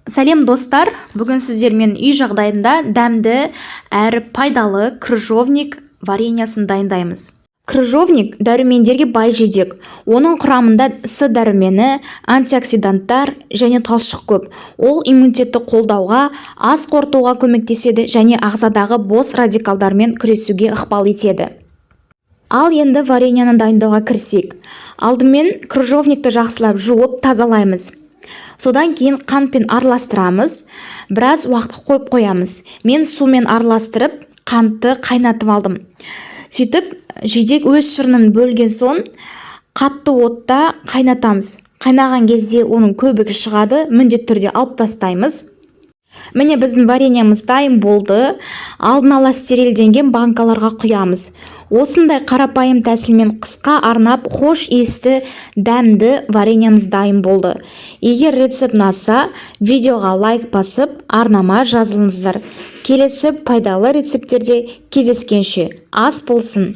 Сәлем достар, бүгін сіздермен үй жағдайында дәмді әрі пайдалы крыжовник вареньясын дайындаймыз. Крыжовник дәрумендерге бай жидек. Оның құрамында С дәрумені, антиоксиданттар және талшық көп. Ол иммунитетті қолдауға, ас қорытуға көмектеседі және ағзадағы бос радикалдармен күресуге ықпал етеді. Ал енді вареньяны дайындауға кірісейік. Алдымен крыжовникті жақсылап жуып тазалаймыз. Содан кейін қантпен араластырамыз, біраз уақыт қойып қоямыз. Мен сумен араластырып, қантты қайнатып алдым. Сөйтіп, жидек өз шырынын бөлген соң, қатты отта қайнатамыз. Қайнаған кезде оның көбігі шығады, міндетті түрде алып тастаймыз. Міне біздің вареньямыз дайын болды. Алдын ала стерилденген банкаларға құямыз. Осындай қарапайым тәсілмен қысқа арнап хош иісті дәмді вареньямыз дайын болды. Егер рецепт ұнаса, видеоға лайк басып, арнама жазылыңыздар. Келесі пайдалы рецепттерде кездескенше ас болсын.